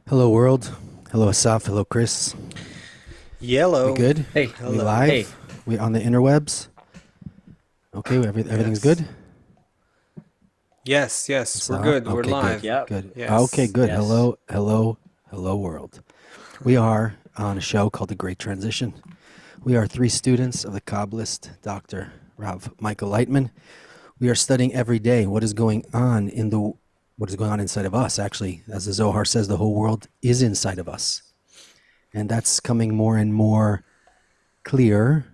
Hello, world. Hello, Asaf. Hello, Chris. We Yellow. good? Hey, We Hello. hey. live? We on the interwebs? Okay, everything's Yes. good? Yes, we're Asaf? good. We're Okay, good. live. Yep. Good. Okay, Yes. good. Yes. Hello, world. We are on a show called The Great Transition. We are three students of the Kabbalist, Dr. Rav Michael Lightman. We are studying every day what is going on inside of us. Actually, as the Zohar says, the whole world is inside of us. And that's coming more and more clear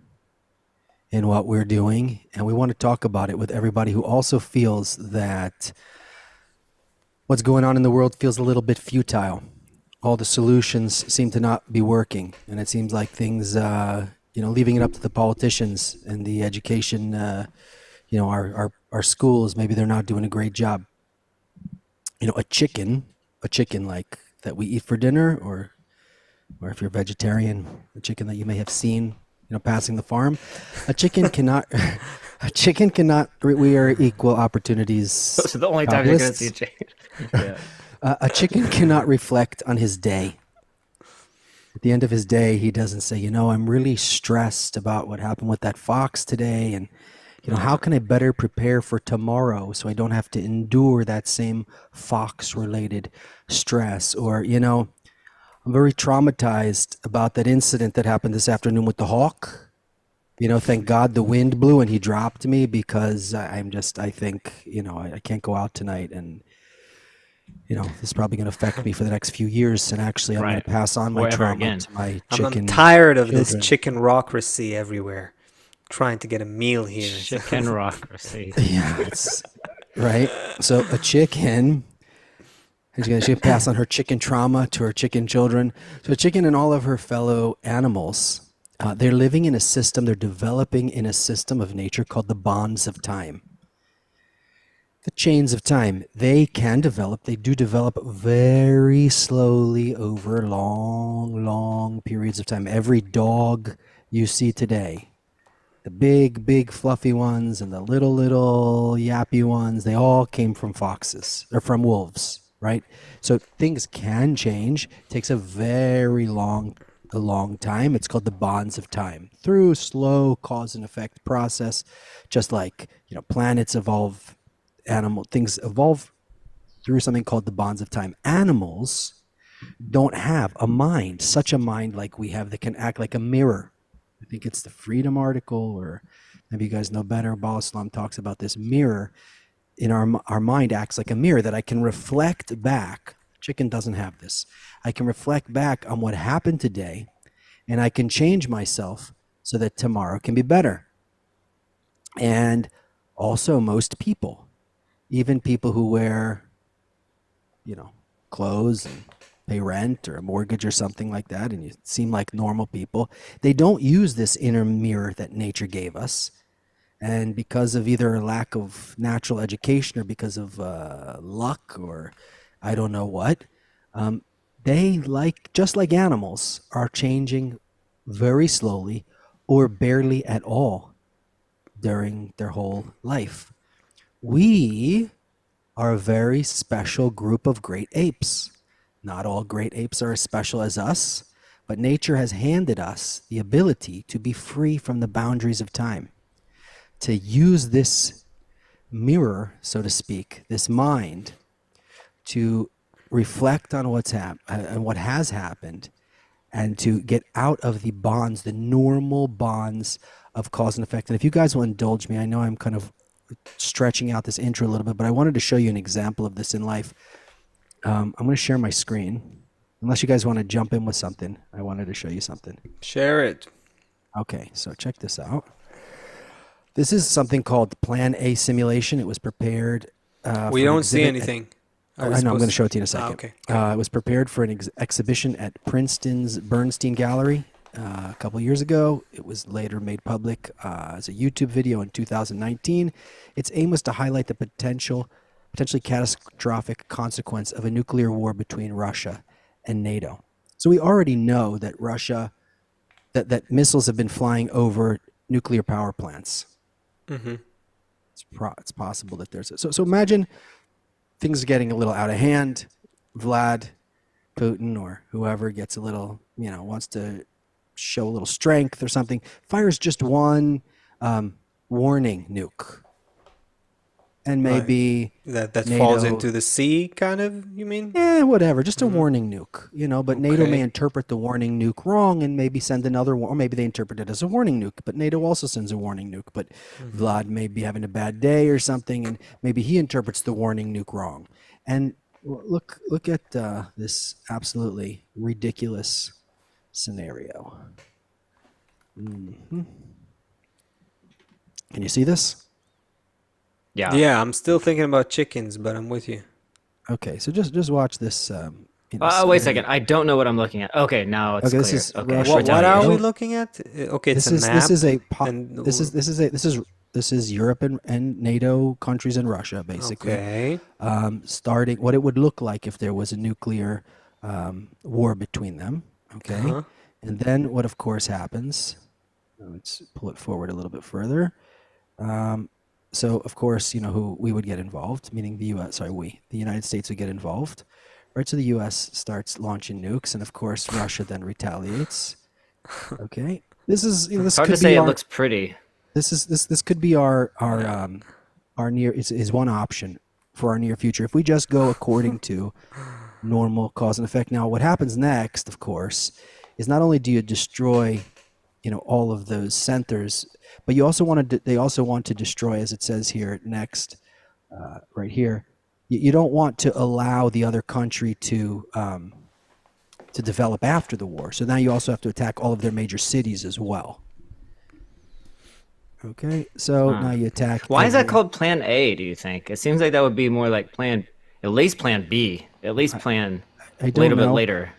in what we're doing, and we want to talk about it with everybody who also feels that what's going on in the world feels a little bit futile. All the solutions seem to not be working, and it seems like things, leaving it up to the politicians and the education, our schools, maybe they're not doing a great job. A chicken like that we eat for dinner, or if you're vegetarian, a chicken that you may have seen, passing the farm. A chicken cannot, a chicken cannot, we are equal opportunities Those are the only times you're gonna see a Kabbalists. change. Yeah. A chicken cannot reflect on his day. At the end of his day, he doesn't say, I'm really stressed about what happened with that fox today. And, how can I better prepare for tomorrow so I don't have to endure that same fox related stress? Or, I'm very traumatized about that incident that happened this afternoon with the hawk. Thank God the wind blew and he dropped me because I think, I can't go out tonight, and, this is probably going to affect me for the next few years. And actually, I'm going Right. to pass on my Or ever trauma again. to my I'm chicken tired of this children. chickenocracy everywhere. Trying to get a meal here. Chickenocracy. Yeah, it's right. So a chicken, she's going to pass on her chicken trauma to her chicken children. So a chicken and all of her fellow animals, they're living in a system, they're developing in a system of nature called the bonds of time. The chains of time, they do develop very slowly over long periods of time. Every dog you see today, the big fluffy ones and the little yappy ones, they all came from foxes or from wolves, right? So things can change. It takes a long time. It's called the bonds of time through slow cause and effect process. Just like planets evolve, things evolve through something called the bonds of time. Animals don't have a mind, such a mind like we have, that can act like a mirror. I think it's the Freedom article, or maybe you guys know better. Balaslam talks about this mirror in our mind acts like a mirror that I can reflect back. Chicken doesn't have this. I can reflect back on what happened today, and I can change myself so that tomorrow can be better. And also, most people, even people who wear, clothes and pay rent or a mortgage or something like that, and you seem like normal people, they don't use this inner mirror that nature gave us. And because of either a lack of natural education or because of luck or I don't know what, they, just like animals, are changing very slowly or barely at all during their whole life. We are a very special group of great apes. Not all great apes are as special as us, but nature has handed us the ability to be free from the boundaries of time, to use this mirror, so to speak, this mind, to reflect on what has happened, and to get out of the bonds, the normal bonds of cause and effect. And if you guys will indulge me, I know I'm kind of stretching out this intro a little bit, but I wanted to show you an example of this in life. I'm going to share my screen. Unless you guys want to jump in with something, I wanted to show you something. Share it. Okay, so check this out. This is something called Plan A simulation. It was prepared We for an don't see exhibit at, anything. Are we I know, I'm going to supposed show it to you in a Ah, second. okay. It was prepared for an exhibition at Princeton's Bernstein Gallery a couple years ago. It was later made public as a YouTube video in 2019. Its aim was to highlight the potentially catastrophic consequence of a nuclear war between Russia and NATO. So we already know that that missiles have been flying over nuclear power plants. Mm-hmm. It's possible that there's so imagine things are getting a little out of hand. Vlad, Putin or whoever gets a little, wants to show a little strength or something, fires just one warning nuke, and Like maybe that falls NATO, into the sea, kind of, you mean? whatever, just a Mm-hmm. warning nuke, but NATO may Okay. interpret the warning nuke wrong and maybe send another one, or maybe they interpret it as a warning nuke, but NATO also sends a warning nuke. But Mm-hmm. Vlad may be having a bad day or something, and maybe he interprets the warning nuke wrong. And look at this absolutely ridiculous scenario. Hmm. Can you see this? Yeah. Yeah, I'm still thinking about chickens, but I'm with you. Okay, so just watch this. Wait a second. I don't know what I'm looking at. Okay, now it's Okay, this clear. is Okay, Russia. What are we Don't. looking at? Okay, it's a This map, is a and this is Europe and NATO countries and Russia basically, okay. starting what it would look like if there was a nuclear war between them. Okay, Uh-huh. and then what of course happens? Let's pull it forward a little bit further. So of course, who we would get involved, meaning the U.S. Sorry, the United States would get involved, right? So the U.S. starts launching nukes, and of course Russia then retaliates. Okay, this is this hard to could say be it our looks pretty. this could be our near is one option for our near future if we just go according to normal cause and effect. Now, what happens next, of course, is not only do you destroy all of those centers, but you also want to they also want to destroy, as it says here next, right here. You don't want to allow the other country to develop after the war. So now you also have to attack all of their major cities as well. Okay, so now Huh. you attack Why is that every. called Plan A, do you think? It seems like that would be more like at least Plan B, at least Plan I a don't little bit know, later.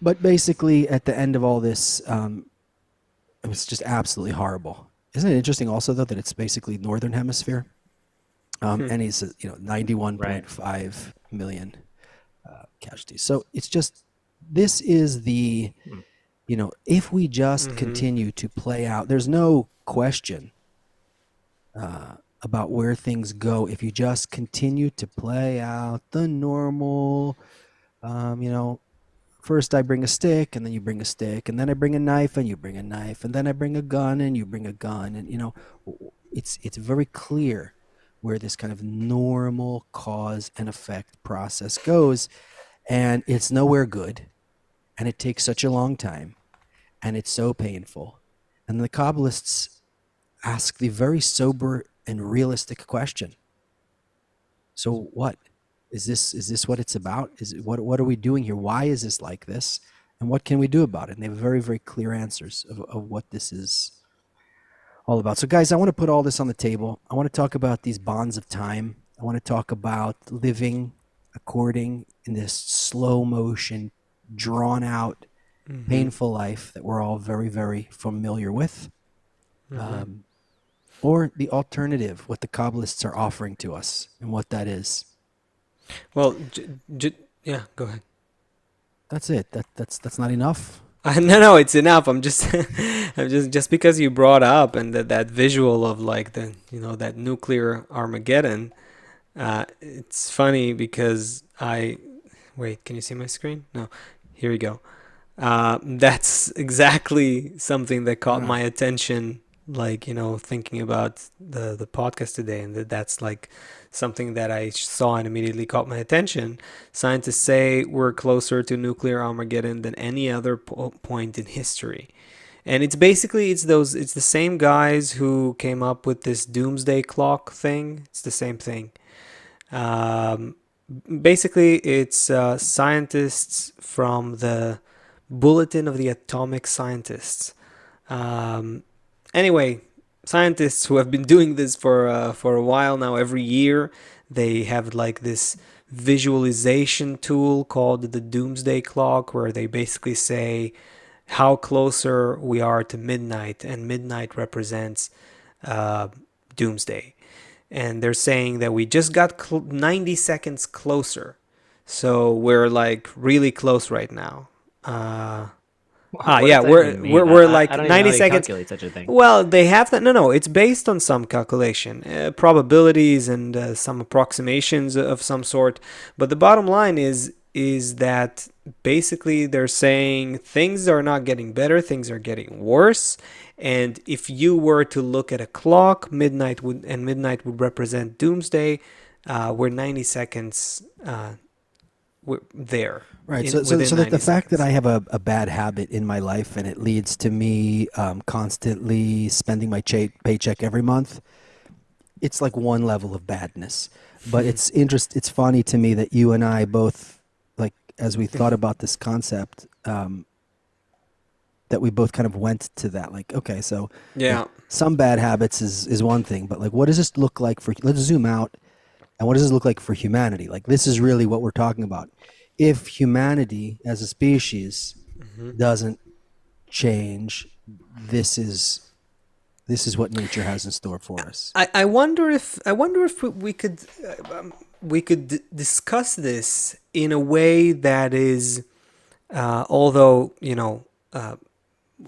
but basically at the end of all this, it was just absolutely horrible. Isn't it interesting also though that it's basically northern hemisphere, and he's 91.5 Right. million casualties. So it's just this is the if we just Mm-hmm. continue to play out, there's no question about where things go if you just continue to play out the normal, you know, first I bring a stick and then you bring a stick and then I bring a knife and you bring a knife and then I bring a gun and you bring a gun, and it's very clear where this kind of normal cause and effect process goes, and it's nowhere good, and it takes such a long time, and it's so painful. And the Kabbalists ask the very sober and realistic question: so what is this? Is this what it's about? Is it, what are we doing here? Why is this like this? And what can we do about it? And they have very, very clear answers of what this is all about. So, guys, I want to put all this on the table. I want to talk about these bonds of time. I want to talk about living according in this slow motion, drawn out, Mm-hmm. painful life that we're all very, very familiar with. Mm-hmm. Or the alternative, what the Kabbalists are offering to us and what that is. Well, yeah, go ahead. That's it. That's not enough. No, it's enough. I'm just, I'm just because you brought up and that visual of like the that nuclear Armageddon. It's funny because wait. Can you see my screen? No. Here we go. That's exactly something that caught Ah, my attention. Like thinking about the podcast today, and that's like something that I saw and immediately caught my attention. Scientists say we're closer to nuclear Armageddon than any other point in history. And it's the same guys who came up with this doomsday clock thing. It's the same thing. Um, Basically, it's scientists from the Bulletin of the Atomic Scientists. Um, anyway, scientists who have been doing this for a while now. Every year, they have like this visualization tool called the Doomsday Clock, where they basically say how closer we are to midnight, and midnight represents uh, doomsday. And they're saying that we just got 90 seconds closer, so we're like really close right now. What Yeah, does that even mean? we're I like don't even know 90 how you seconds. calculate such a thing. Well, they have that. No, it's based on some calculation, probabilities, and some approximations of some sort. But the bottom line is is that basically they're saying things are not getting better, things are getting worse. And if you were to look at a clock, midnight would represent doomsday. We're 90 seconds there. Right. So the fact that I have a bad habit in my life and it leads to me constantly spending my paycheck every month, it's like one level of badness. But it's funny to me that you and I both, like, as we thought about this concept, that we both kind of went to that. Like, okay, so like, some bad habits is one thing, but like, what does this look like for? Let's zoom out, and what does this look like for humanity? Like, this is really what we're talking about. If humanity as a species doesn't change, this is what nature has in store for us. I wonder if we could discuss this in a way that is, although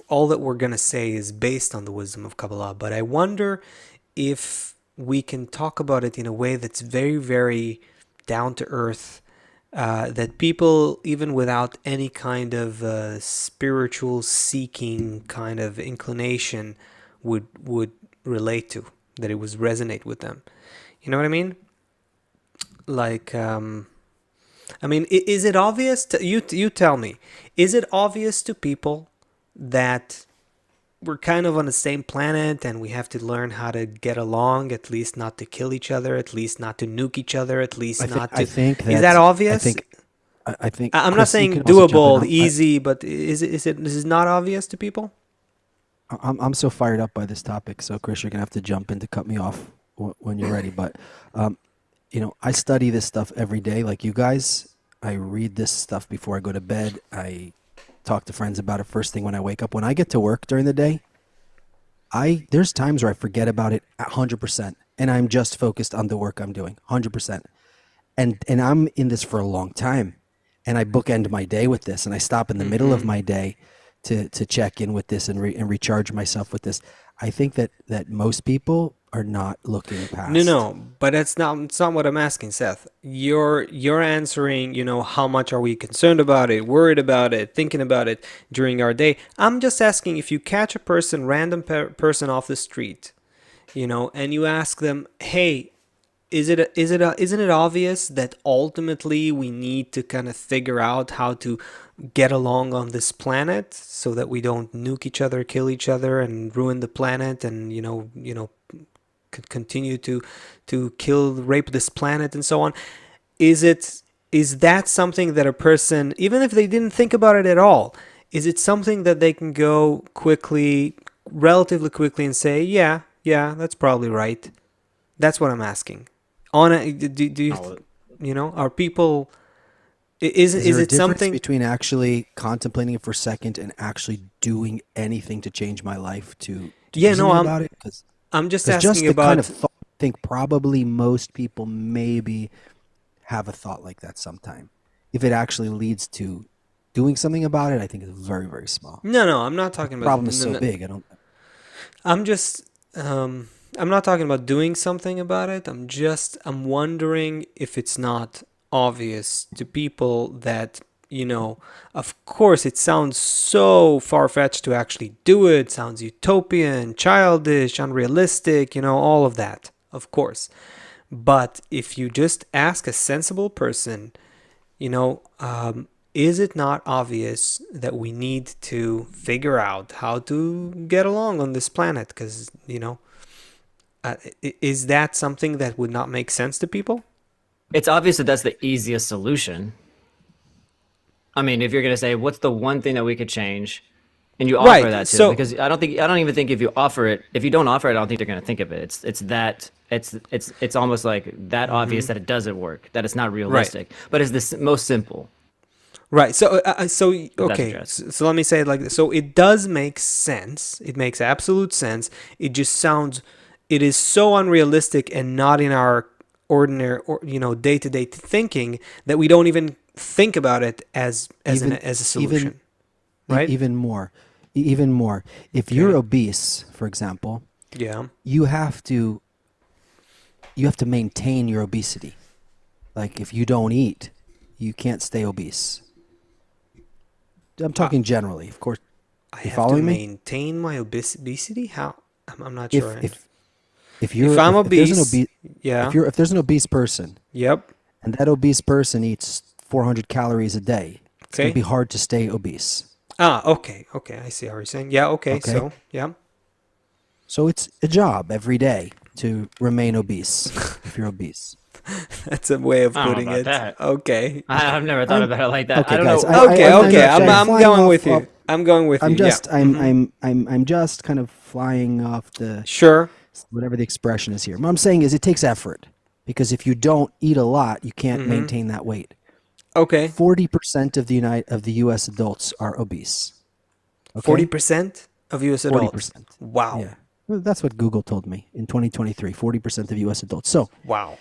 all that we're gonna say is based on the wisdom of Kabbalah, but I wonder if we can talk about it in a way that's very, very down to earth. That people, even without any kind of spiritual seeking kind of inclination, would relate to, that it would resonate with them. You know what I mean? Like, is it obvious to you? You tell me. Is it obvious to people that we're kind of on the same planet and we have to learn how to get along, at least not to kill each other, at least not to nuke each other, at least not to... Is that obvious? I think I'm not saying doable, easy, but is it not obvious to people? I'm so fired up by this topic. So Chris, you're gonna have to jump in to cut me off when you're ready. But I study this stuff every day, like you guys. I read this stuff before I go to bed. I talk to friends about it first thing when I wake up. When I get to work during the day, there's times where I forget about it 100%, and I'm just focused on the work I'm doing 100%. And I'm in this for a long time, and I bookend my day with this, and I stop in the middle of my day to check in with this and recharge myself with this. I think that most people are not looking past. No, but it's not what I'm asking, Seth. You're answering, how much are we concerned about it, worried about it, thinking about it during our day. I'm just asking, if you catch a random person off the street, and you ask them, hey, isn't it obvious that ultimately we need to kind of figure out how to get along on this planet so that we don't nuke each other, kill each other, and ruin the planet, and continue to rape this planet and so on? Is that something that a person, even if they didn't think about it at all, is it something that they can go relatively quickly and say, yeah, that's probably right? That's what I'm asking. Are people, is there it something between actually contemplating it for a second and actually doing anything to change my life to do something about it? I'm just asking just the about kind of thought, I think probably most people maybe have a thought like that sometime. If it actually leads to doing something about it, I think it's very, very small. No, I'm not talking about... The problem is so big. I'm not talking about doing something about it. I'm wondering if it's not obvious to people that, of course it sounds so far-fetched to actually do it. Sounds utopian, childish, unrealistic, all of that, of course. But if you just ask a sensible person, is it not obvious that we need to figure out how to get along on this planet? Because, is that something that would not make sense to people? It's obvious that that's the easiest solution. I mean, if you're going to say, what's the one thing that we could change? And you offer that to them, because I don't even think if you don't offer it, I don't think they're going to think of it. It's almost like that obvious that it doesn't work, that it's not realistic, but it's the most simple. Right. So okay. So let me say it like this. So it does make sense. It makes absolute sense. It just sounds, it is so unrealistic and not in our ordinary or day-to-day thinking that we don't even think about it as a solution. Right? Even more. If you're obese, for example, you have to maintain your obesity. Like if you don't eat, you can't stay obese. I'm talking generally, of course. I You have to following me? maintain my obesity? How? I'm not If sure. you're If I'm if there's an obese, yeah, if there's an obese person yep, and that obese person eats 400 calories a day, it's going to okay. be hard to stay obese. Okay, I see how you're saying. Yeah, okay, Okay? so, yeah. So it's a job every day to remain obese if you're obese. That's a way of I don't putting know about it. that. Okay. I've never thought I'm about it like that. I okay, don't guys. know. Okay, I'm okay. just I'm flying going off with you. I'm going with you. I'm just Yeah. Mhm. I'm just kind of flying off the Sure. whatever the expression is here. What I'm saying is it takes effort because if you don't eat a lot, you can't Mhm. maintain that weight. Okay. 40% of the US adults are obese. Okay? 40% of US adults. 40%. Wow. Yeah. Well, that's what Google told me in 2023, 40% of US adults. So, Wow.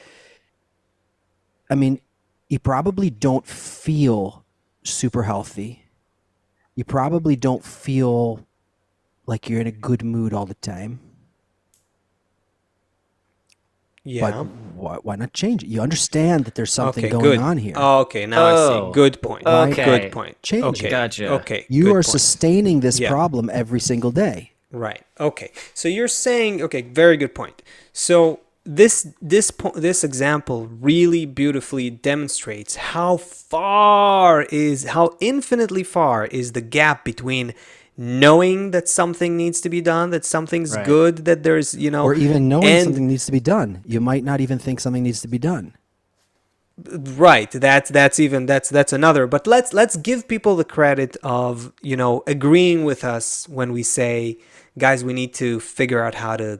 I mean, you probably don't feel super healthy. You probably don't feel like you're in a good mood all the time. But Yeah. why not change it? You understand that there's something Okay, going good. on here. Okay, now I see. Oh, Good point. Why okay. Good point. change Okay. it? Gotcha. Okay. You good are point. sustaining this Yeah. problem every single day. Right. Okay. So you're saying, okay, very good point. So this example really beautifully demonstrates how infinitely far is the gap between knowing that something needs to be done, that something's Right. good, that there's, Or even knowing and something needs to be done. You might not even think something needs to be done. right, that's another. But let's give people the credit of, agreeing with us when we say, guys, we need to figure out how to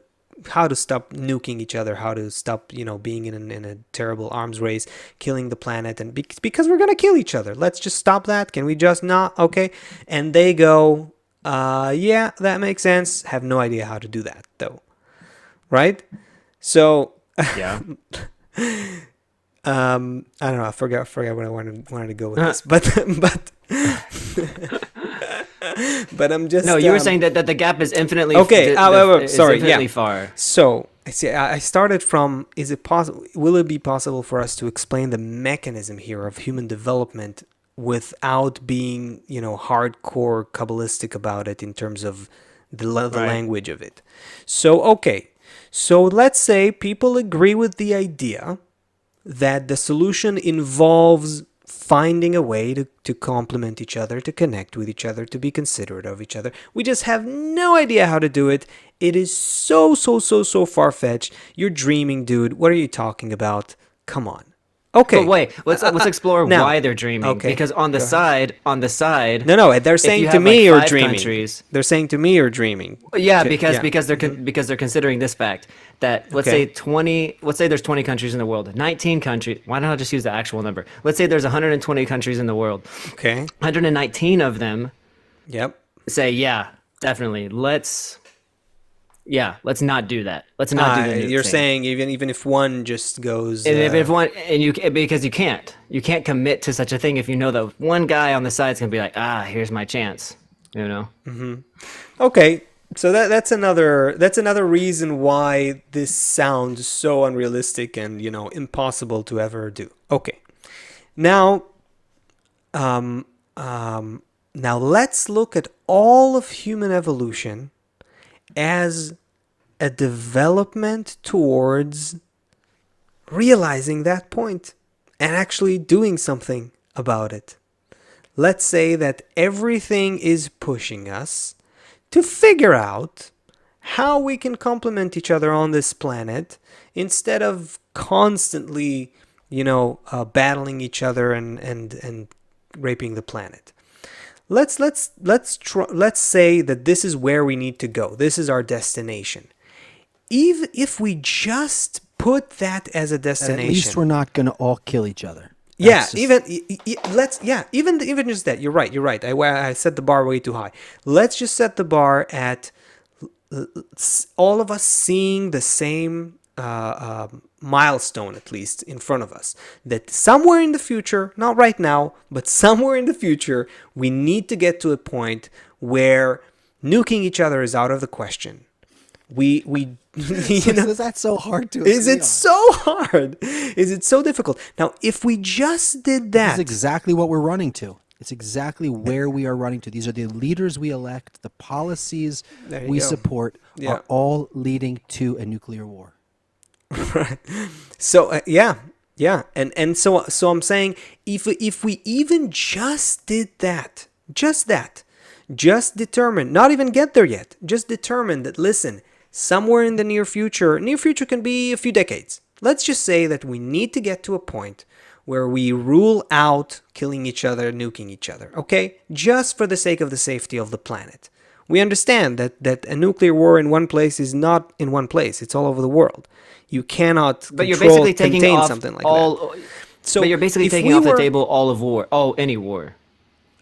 stop nuking each other, how to stop, being in a terrible arms race, killing the planet, and because we're gonna kill each other. Let's just stop that. Can we just not? Okay. And they go, yeah, that makes sense. Have no idea how to do that though, right? So Yeah. I don't know. I forgot what I wanted to go with this, but but I'm just No, you were saying that the gap is infinitely Okay, is sorry, infinitely yeah. far. So I see. I started from: is it possible? Will it be possible for us to explain the mechanism here of human development without being, hardcore Kabbalistic about it in terms of the Right. language of it? So okay, so let's say people agree with the idea that the solution involves finding a way to complement each other, to connect with each other, to be considerate of each other. We just have no idea how to do it. It is so far-fetched. You're dreaming, dude. What are you talking about? Come on. Okay. But wait, let's explore now- why they're dreaming. okay, Because on the go ahead. side, No, they're if saying you to have, me like, you're 5 dreaming. countries- They're saying to me you're dreaming. Yeah, Okay, because yeah. because they're considering this fact that let's Okay. say there's 20 countries in the world, 19 countries. Why don't I just use the actual number? Let's say there's 120 countries in the world. Okay. 119 of them Yep. say, yeah, definitely. Let's not do that. Let's not do the nuke You're thing. saying even if one just goes And if one and you because you can't commit to such a thing if you know that one guy on the side's gonna be like, here's my chance, Okay, so that's another reason why this sounds so unrealistic and impossible to ever do. Okay, now now let's look at all of human evolution as a development towards realizing that point and actually doing something about it. Let's say that everything is pushing us to figure out how we can complement each other on this planet instead of constantly, battling each other and raping the planet. Let's say that this is where we need to go. This is our destination. Even if we just put that as a destination, At least we're not going to all kill each other. yeah, That's just- even just that. You're right. I set the bar way too high. Let's just set the bar at all of us seeing the same milestone, at least in front of us, that somewhere in the future, not right now, but somewhere in the future, we need to get to a point where nuking each other is out of the question. We You know, Is that so hard to is agree it on? so hard? Is it so difficult? Now, if we just did This that, is exactly what we're running to. It's exactly where we are running to. These are the leaders we elect. The policies there you we go. support Yeah. are all leading to a nuclear war. Right. So yeah, and so I'm saying if we even just did that, just determine, not even get there yet, just determine that, listen, somewhere in the near future can be a few decades. Let's just say that we need to get to a point where we rule out killing each other, nuking each other, okay? Just for the sake of the safety of the planet. We understand that a nuclear war in one place is not in one place, it's all over the world. You cannot But you're control, basically taking contain off something like all. that. So but you're basically if taking we off the were- table all of war, any war.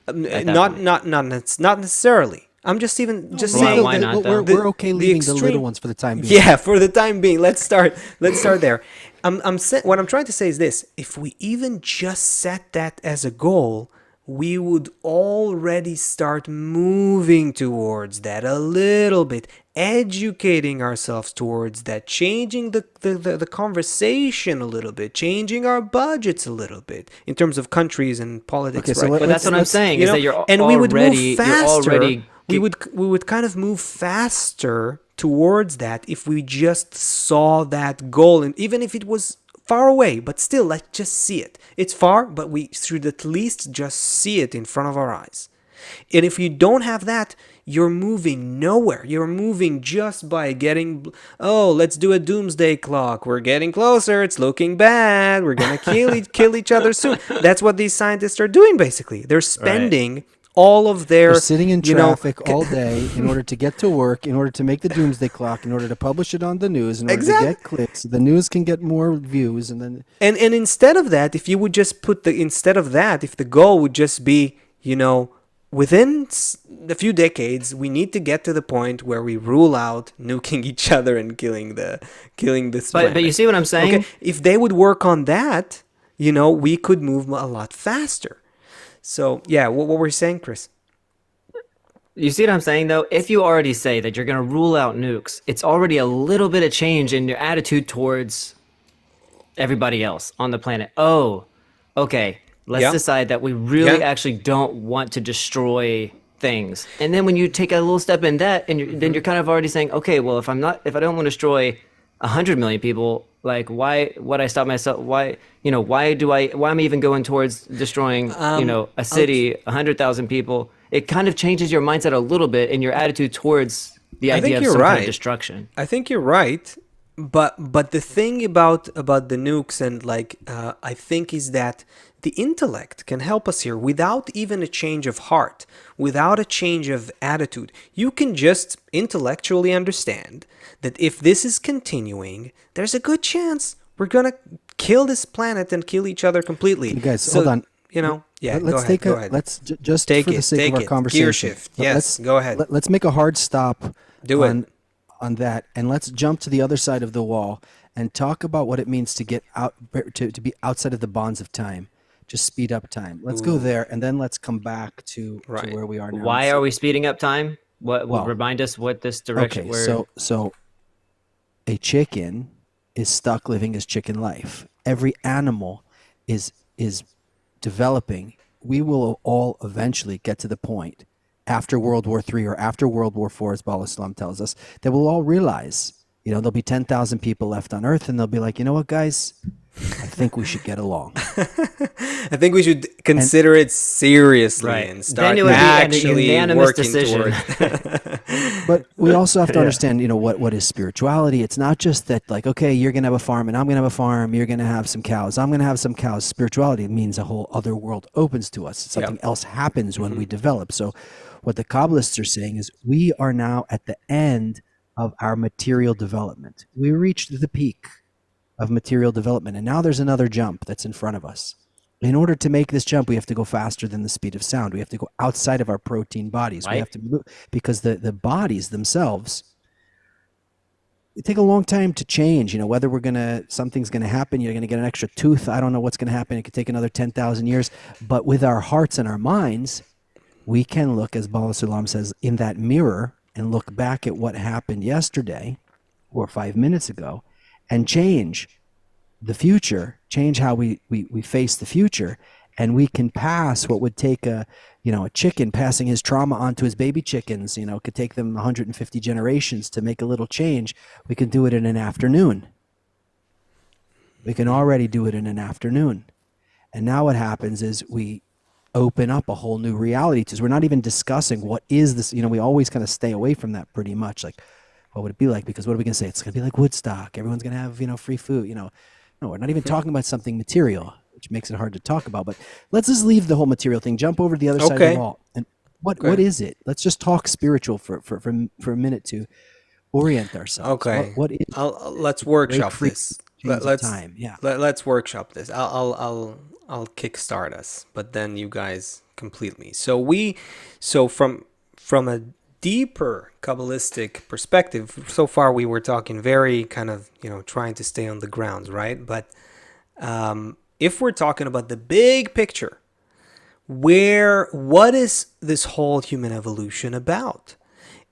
at that point. not necessarily. I'm just even just Why- saying why that not, We're, though? we're okay leaving the extreme- little ones for the time being. Yeah, for the time being. Let's start there. What I'm trying to say is this: if we even just set that as a goal, we would already start moving towards that a little bit, educating ourselves towards that, changing the conversation a little bit, changing our budgets a little bit in terms of countries and politics. Okay, so right? But that's what I'm saying, You is know, that you're and we would already- move you're faster. already we would kind of move faster towards that if we just saw that goal, and even if it was far away, but still, let's just see it. It's far, but we should at least just see it in front of our eyes. And if you don't have that, you're moving nowhere. You're moving just by getting, oh, let's do a doomsday clock. We're getting closer. It's looking bad. We're going to kill each other soon. That's what these scientists are doing, basically. They're spending all of their... They're sitting in you know, traffic all day in order to get to work, in order to make the doomsday clock, in order to publish it on the news, in order Exactly. to get clicks. The news can get more views, and then And instead of that, if you would just put if the goal would just be, within a few decades, we need to get to the point where we rule out nuking each other and killing this planet. But you see what I'm saying? Okay, if they would work on that, we could move a lot faster. So yeah, what were you saying, Chris? You see what I'm saying, though? If you already say that you're going to rule out nukes, it's already a little bit of change in your attitude towards everybody else on the planet. Oh, okay. Let's Yeah. decide that we really Yeah. actually don't want to destroy things. And then when you take a little step in that, and then you're kind of already saying, okay, well, if I don't want to destroy 100 million people, like why would I stop myself? Why am I even going towards destroying, a city, 100,000 people? It kind of changes your mindset a little bit and your attitude towards the I think idea of you're some kind right. of destruction. I think you're right, but the thing about the nukes and I think is that the intellect can help us here without even a change of heart, without a change of attitude. You can just intellectually understand that if this is continuing, there's a good chance we're gonna kill this planet and kill each other completely. You guys, hold on. Yeah, let's go ahead. Let's just Take for the it, sake take of our it. conversation. Gear shift. Yes, let's- go ahead. Let's make a hard stop. Do it. On that, and let's jump to the other side of the wall and talk about what it means to get out to be outside of the bonds of time. Just speed up time. Let's go there, and then let's come back to where we are now. Why are we speeding up time? What Well, remind us what this direction? Okay, so a chicken is stuck living his chicken life. Every animal is developing. We will all eventually get to the point after World War III or after World War IV, as Bala Islam tells us, that we'll all realize, there'll be 10,000 people left on Earth, and they'll be like, you know what, guys? I think we should get along. I think we should consider it seriously Right. and Then start it would be an actually unanimous working decision. toward. But we also have to understand, what is spirituality. It's not just that, okay, you're going to have a farm and I'm going to have a farm. You're going to have some cows. I'm going to have some cows. Spirituality means a whole other world opens to us. Something else happens when we develop. So what the Kabbalists are saying is we are now at the end of our material development. We reached the peak of material development, and now there's another jump that's in front of us. In order to make this jump, we have to go faster than the speed of sound. We have to go outside of our protein bodies. We Right. have to move, because the bodies themselves, it take a long time to change. Whether something's gonna happen, you're gonna get an extra tooth. I don't know what's gonna happen. It could take another 10,000 years. But with our hearts and our minds, we can look, as Bala Sulam says, in that mirror and look back at what happened yesterday, or 5 minutes ago and change the future, change how we face the future. And we can pass what would take a chicken passing his trauma onto his baby chickens, could take them 150 generations to make a little change. We can do it in an afternoon. We can already do it in an afternoon. And now what happens is we open up a whole new reality to us. We're not even discussing what is this. We always kind of stay away from that pretty much. Like, what would it be like? Because what are we going to say? It's going to be like Woodstock. Everyone's going to have, free food. No, we're not even talking about something material, which makes it hard to talk about. But let's just leave the whole material thing. Jump over to the other side of the wall. And what is it? Let's just talk spiritual for a minute to orient ourselves. Okay. What is? Let's workshop this. Let's workshop this. I'll kickstart us, but then you guys complete me. So from a deeper Kabbalistic perspective, so far we were talking very kind of, trying to stay on the grounds, right? But if we're talking about the big picture, what is this whole human evolution about?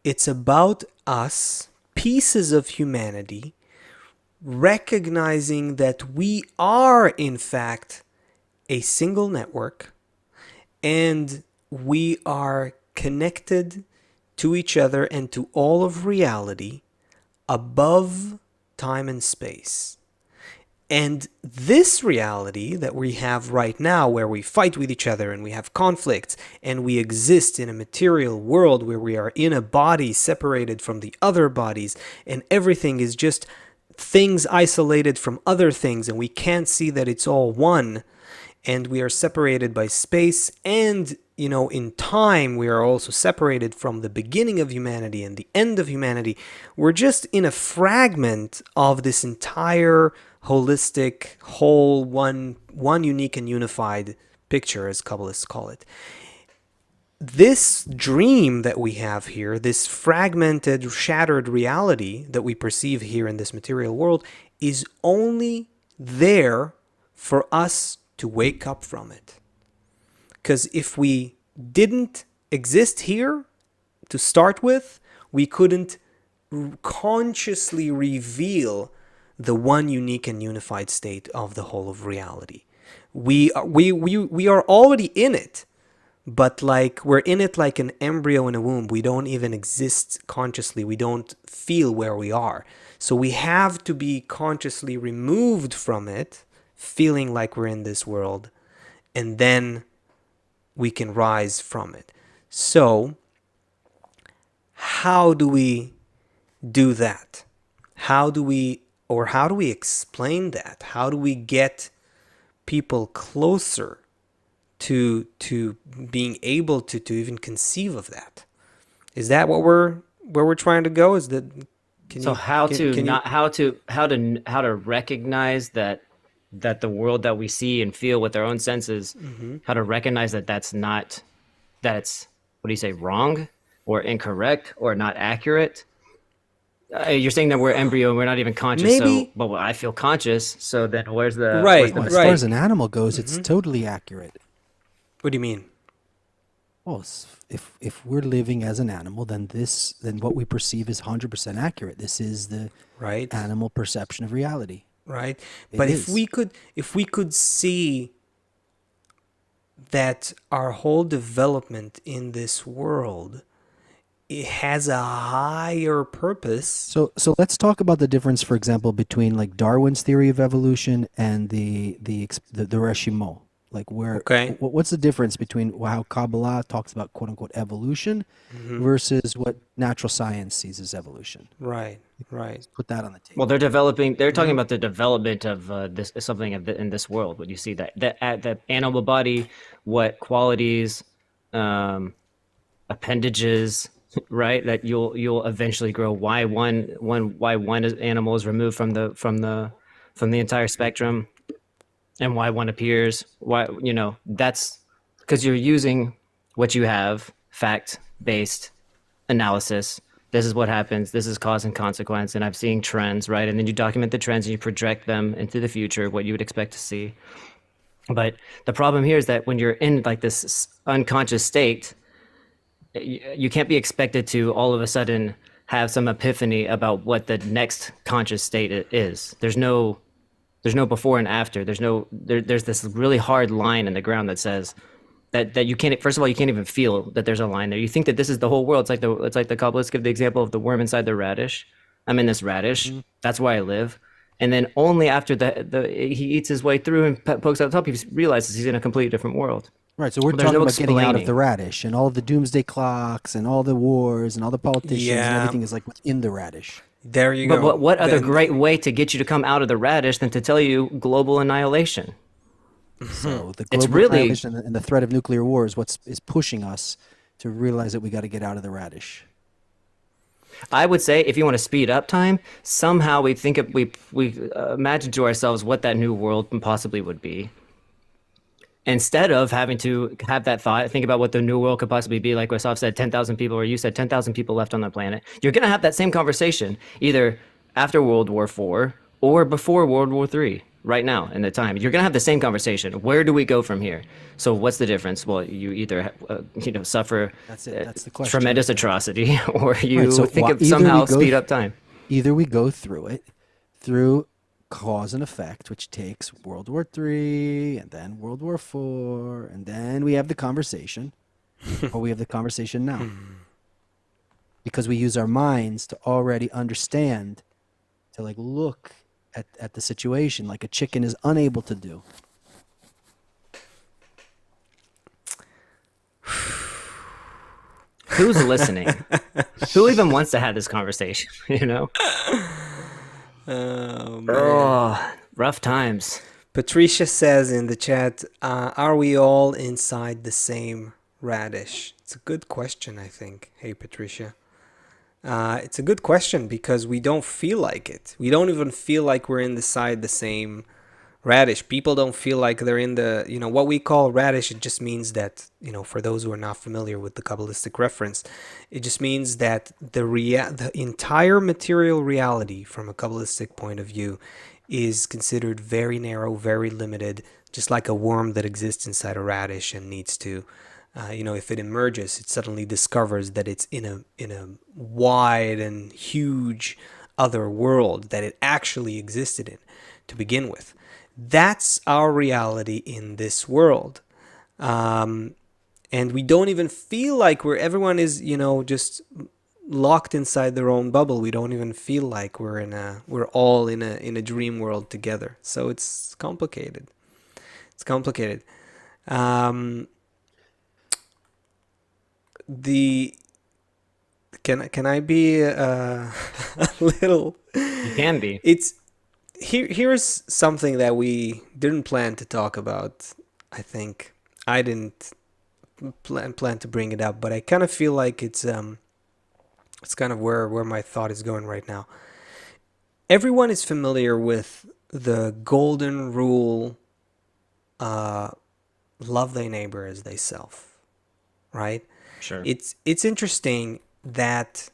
It's about us, pieces of humanity, recognizing that we are, in fact, a single network, and we are connected to each other and to all of reality above time and space. And this reality that we have right now, where we fight with each other and we have conflicts and we exist in a material world where we are in a body separated from the other bodies, and everything is just things isolated from other things, and we can't see that it's all one, and we are separated by space, and in time we are also separated from the beginning of humanity and the end of humanity. We're just in a fragment of this entire holistic whole, one unique and unified picture, as Kabbalists call it. This dream that we have here, this fragmented, shattered reality that we perceive here in this material world, is only there for us to wake up from it. Because if we didn't exist here to start with, we couldn't consciously reveal the one unique and unified state of the whole of reality. We are already in it, but we're in it like an embryo in a womb. We don't even exist consciously. We don't feel where we are. So we have to be consciously removed from it, feeling like we're in this world, and then we can rise from it. So how do we do that? How do we explain that? How do we get people closer to being able to even conceive of that? Is that where we're trying to go? Is that how to recognize that the world that we see and feel with our own senses, how to recognize that it's wrong or incorrect or not accurate? You're saying that we're embryo and we're not even conscious. Maybe. But I feel conscious. So then where's the right? As far as an animal goes, it's totally accurate. What do you mean? Well, if we're living as an animal, then what we perceive is 100% accurate. This is the animal perception of reality. Right. But if we could see that our whole development in this world, it has a higher purpose. So let's talk about the difference, for example, between Darwin's theory of evolution and the Reshimo. What's the difference between how Kabbalah talks about quote unquote evolution versus what natural science sees as evolution? Right. Put that on the table. Well, they're talking about the development of this something in this world. What you see that animal body, what qualities, appendages, right? That you'll eventually grow. Why one animal is removed from the entire spectrum, and why one appears. Why that's because you're using what you have, fact-based analysis. This is what happens. This is cause and consequence, and I'm seeing trends, right? And then you document the trends and you project them into the future, what you would expect to see. But the problem here is that when you're in this unconscious state, you can't be expected to all of a sudden have some epiphany about what the next conscious state is. There's no before and after. There's this really hard line in the ground that says that you can't. First of all, you can't even feel that there's a line there. You think that this is the whole world. It's like the Kabbalists give the example of the worm inside the radish. I'm in this radish. That's where I live. And then only after he eats his way through and pokes out the top, he realizes he's in a completely different world. Right, so we're talking about getting out of the radish, and all of the doomsday clocks and all the wars and all the politicians and everything is like within the radish. There you go. But what other great way to get you to come out of the radish than to tell you global annihilation? So the global annihilation and the threat of nuclear war is what is pushing us to realize that we got to get out of the radish. I would say if you want to speed up time, somehow we imagine to ourselves what that new world possibly would be. Instead of having to have that thought, think about what the new world could possibly be. Like Wasaf said, 10,000 people, or you said 10,000 people left on the planet. You're going to have that same conversation either after World War IV or before World War III, right now in the time. You're going to have the same conversation. Where do we go from here? So what's the difference? Well, you either suffer That's the question. Tremendous atrocity, or you so think of somehow speed up time. Either we go through it, through cause and effect, which takes World War III and then World War IV, and then we have the conversation, or we have the conversation now. Because we use our minds to already understand, to like look at the situation like a chicken is unable to do. Who's listening? Who even wants to have this conversation, you know? Oh, man. Oh, rough times. Patricia says in the chat, are we all inside the same radish? It's a good question, I think. Hey, Patricia. It's a good question because we don't feel like it. We don't even feel like we're inside the same radish. People don't feel like they're in the, what we call radish. It just means that, for those who are not familiar with the Kabbalistic reference, it just means that the entire material reality from a Kabbalistic point of view is considered very narrow, very limited, just like a worm that exists inside a radish and needs to, if it emerges, it suddenly discovers that it's in a wide and huge other world that it actually existed in to begin with. That's our reality in this world. And we don't even feel like everyone is, just locked inside their own bubble. We don't even feel like we're all in a dream world together. So it's complicated. It's complicated. Can I be a little? You can be. Here's something that we didn't plan to talk about. I think I didn't plan to bring it up, but I kind of feel like it's kind of where my thought is going right now. Everyone is familiar with the golden rule, love thy neighbor as thyself, right? Sure. It's interesting that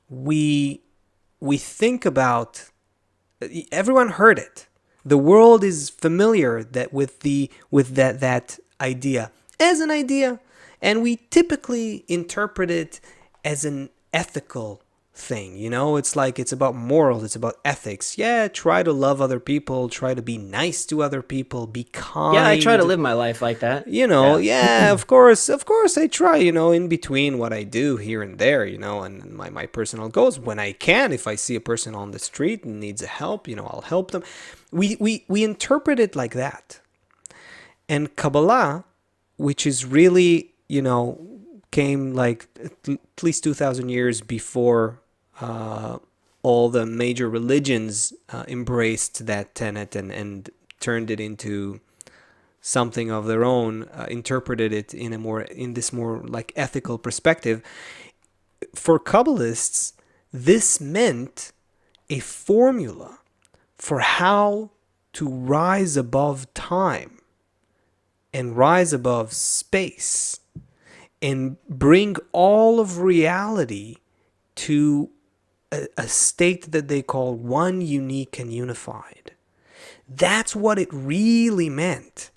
we think about. Everyone heard it. The world is familiar with that idea as an idea, and we typically interpret it as an ethical thing. It's like it's about morals, it's about ethics. Yeah, try to love other people, try to be nice to other people, be kind. Yeah, I try to live my life like that. Yeah, of course I try, in between what I do here and there, and my personal goals. When I can, if I see a person on the street and needs help, I'll help them. We interpret it like that. And Kabbalah, which is really, came like at least 2,000 years before all the major religions embraced that tenet and turned it into something of their own, interpreted it in this more like ethical perspective. For Kabbalists, this meant a formula for how to rise above time and rise above space and bring all of reality to a state that they call one unique and unified. That's what it really meant.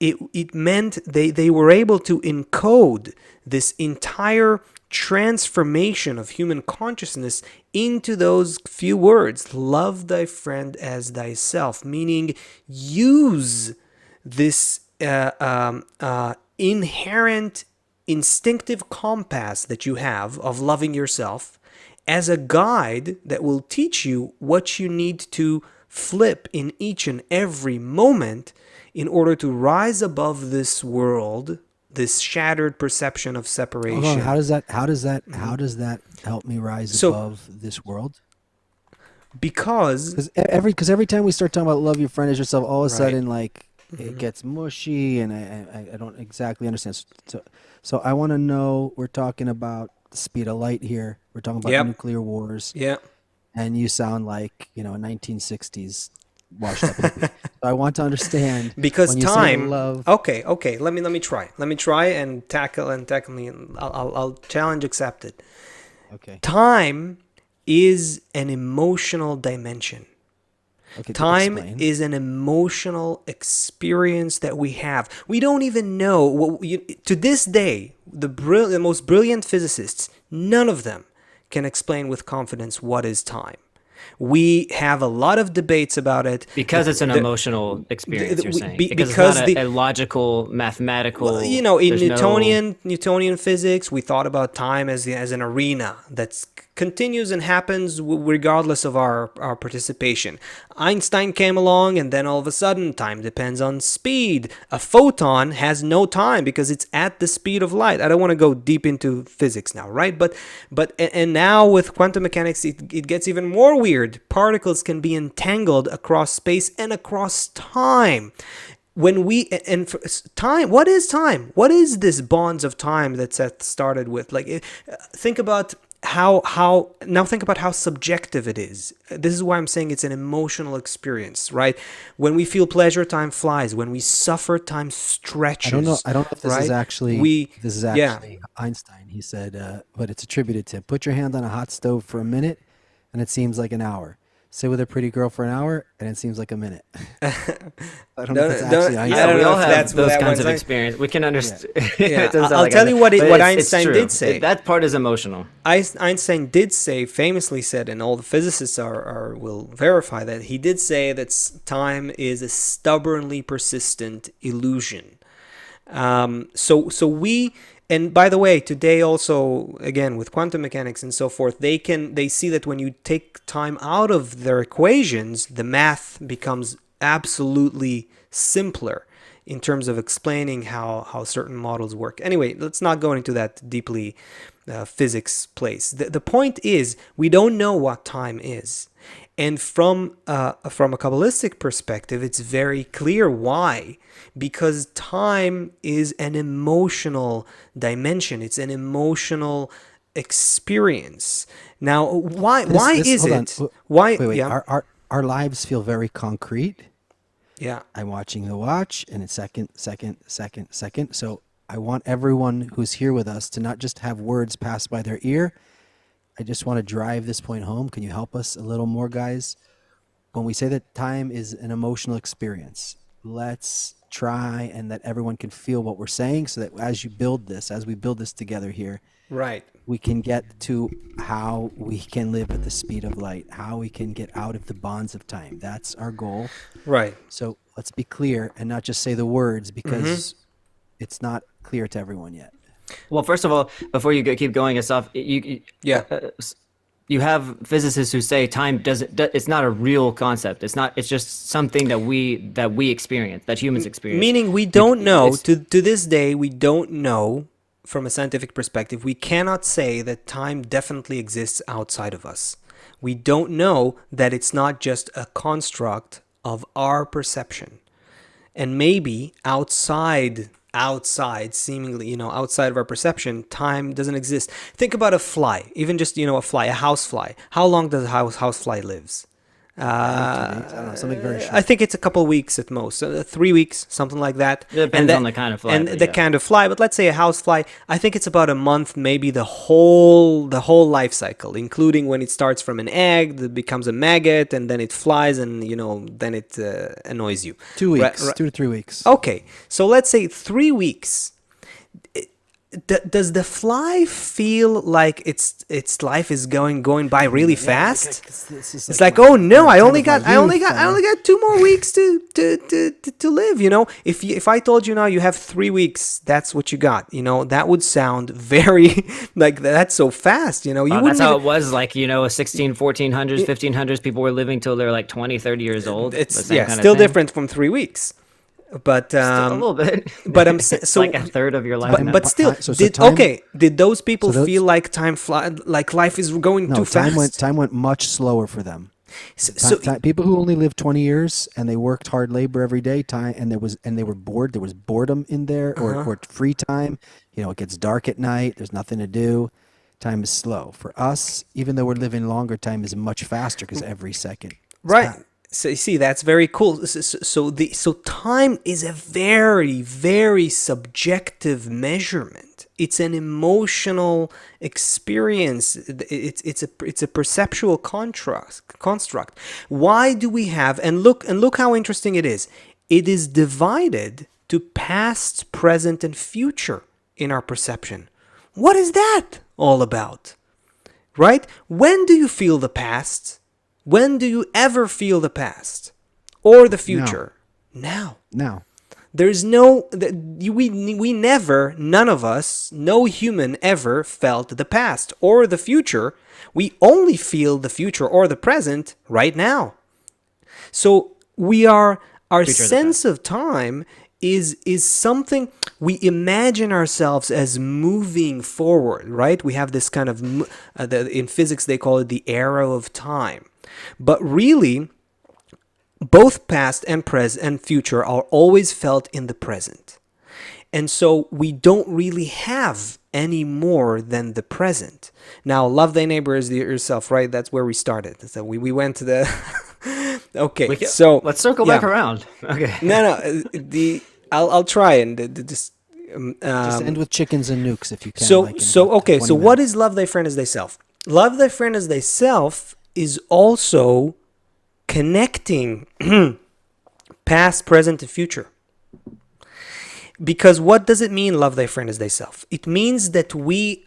it meant they were able to encode this entire transformation of human consciousness into those few words: love thy friend as thyself, meaning use this inherent instinctive compass that you have of loving yourself as a guide that will teach you what you need to flip in each and every moment in order to rise above this world, this shattered perception of separation. Hold on, how does that help me rise above this world? Because every time we start talking about love your friend as yourself, all of a sudden, like, it gets mushy, and I don't exactly understand. So I want to know, we're talking about the speed of light here. We're talking about nuclear wars. Yeah. And you sound like, a 1960s washed up hippie. So I want to understand, because when you time. say love. Okay. Let me try. Let me try and tackle me. I'll challenge accepted. Okay. Time is an emotional dimension. Okay, time explain. is an emotional experience that we have. We don't even know. To this day, the most brilliant physicists, none of them can explain with confidence what is time. We have a lot of debates about it. Because it's an emotional experience, you're saying. Because it's not a logical, mathematical... Well, in Newtonian physics, we thought about time as an arena that continues and happens regardless of our participation. Einstein came along, and then all of a sudden, time depends on speed. A photon has no time because it's at the speed of light. I don't want to go deep into physics now, right? But now with quantum mechanics, it gets even more weird. Particles can be entangled across space and across time. Time, what is time? What is this bonds of time that Seth started with? Think about how subjective it is. This is why I'm saying it's an emotional experience, right? When we feel pleasure, time flies. When we suffer, time stretches. I don't know if this right? is actually Einstein. He said, but it's attributed to: put your hand on a hot stove for a minute, and it seems like an hour. Sit with a pretty girl for an hour, and it seems like a minute. I don't know if that's actually Einstein. Yeah, we all have those kinds of experience. We can understand. Yeah. I'll tell you what Einstein did say. That part is emotional. Einstein did say, famously said, and all the physicists will verify that, he did say that time is a stubbornly persistent illusion. So we... And by the way, today also, again, with quantum mechanics and so forth, they see that when you take time out of their equations, the math becomes absolutely simpler in terms of explaining how certain models work. Anyway, let's not go into that deeply physics place. The point is, we don't know what time is. And from a Kabbalistic perspective, it's very clear why. Because time is an emotional dimension. It's an emotional experience. Now, why is it? Wait. Yeah. Our lives feel very concrete. Yeah. I'm watching the watch, and it's second. So I want everyone who's here with us to not just have words pass by their ear. I just want to drive this point home. Can you help us a little more, guys? When we say that time is an emotional experience, let's try and that everyone can feel what we're saying, so that as we build this together here, right, we can get to how we can live at the speed of light, how we can get out of the bonds of time. That's our goal. Right. So let's be clear and not just say the words, because it's not clear to everyone yet. Well, first of all, before you keep going, Asaf, you have physicists who say time it's not a real concept. It's just something that we experience, that humans experience. Meaning we don't know, to this day, we don't know from a scientific perspective. We cannot say that time definitely exists outside of us. We don't know that it's not just a construct of our perception. And maybe outside seemingly, outside of our perception, time doesn't exist. Think about a fly, even just, a fly, a house fly. How long does a house fly lives? I don't know, something very short. I think it's a couple weeks at most, 3 weeks, something like that. It depends on the kind of fly. And the kind of fly, but let's say a house fly, I think it's about a month, maybe the whole life cycle, including when it starts from an egg, that becomes a maggot, and then it flies, and then it annoys you. 2 weeks, 2 to 3 weeks. Okay, so let's say 3 weeks. Does the fly feel like its life is going by really fast? It's like, oh no, I only got 2 more weeks to live. If I told you now you have 3 weeks, that's what you got. That would sound very like that's so fast. That's how it was. Like 16, 1400s, 1500s. People were living till they're like 20, 30 years old. It's still different from 3 weeks. But still a little bit. But I'm so like a third of your life. But still, did those people feel like like life is going too fast? Time went much slower for them. People who only lived 20 years and they worked hard labor every day, and they were bored. There was boredom in there, or free time. It gets dark at night. There's nothing to do. Time is slow for us. Even though we're living longer, time is much faster because every second. Right. So you see, that's very cool. So time is a very, very subjective measurement. It's an emotional experience. It's a perceptual construct. Why do we have, and look how interesting it is. It is divided to past, present, and future in our perception. What is that all about? Right? When do you feel the past? When do you ever feel the past or the future? Now. There's we never, none of us, no human ever felt the past or the future. We only feel the future or the present right now. So our sense of time is something we imagine ourselves as moving forward, right? We have this kind of, in physics they call it the arrow of time. But really, both past and present and future are always felt in the present. And so we don't really have any more than the present. Now, love thy neighbor as yourself, right? That's where we started. So we went to the... Okay, so... Let's circle back around. Okay. No, I'll try and just... just end with chickens and nukes if you can. So what is love thy friend as thyself? Love thy friend as thyself is also connecting past, present, and future. Because what does it mean, love thy friend as thyself? It means that we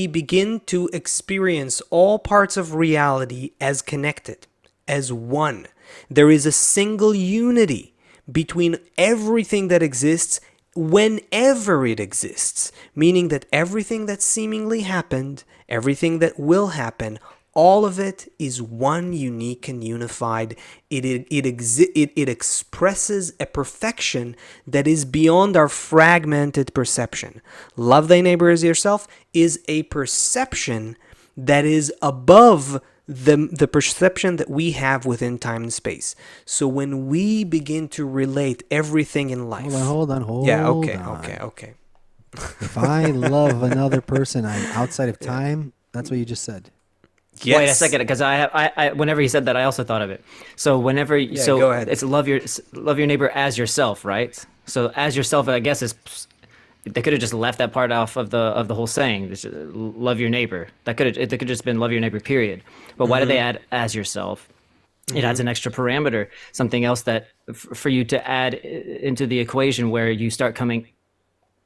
begin to experience all parts of reality as connected, as one. There is a single unity between everything that exists whenever it exists, meaning that everything that seemingly happened, everything that will happen, all of it is one unique and unified. It expresses a perfection that is beyond our fragmented perception. Love thy neighbor as yourself is a perception that is above the perception that we have within time and space. So when we begin to relate everything in life... Hold on. Yeah, okay. If I love another person, I'm outside of time. That's what you just said. Yes. Wait a second, because I whenever he said that, I also thought of it. So go ahead. It's love your neighbor as yourself, right? So as yourself, I guess they could have just left that part off of the whole saying. Love your neighbor. It could have just been love your neighbor, period. But why do they add as yourself? It adds an extra parameter, something else that for you to add into the equation where you start coming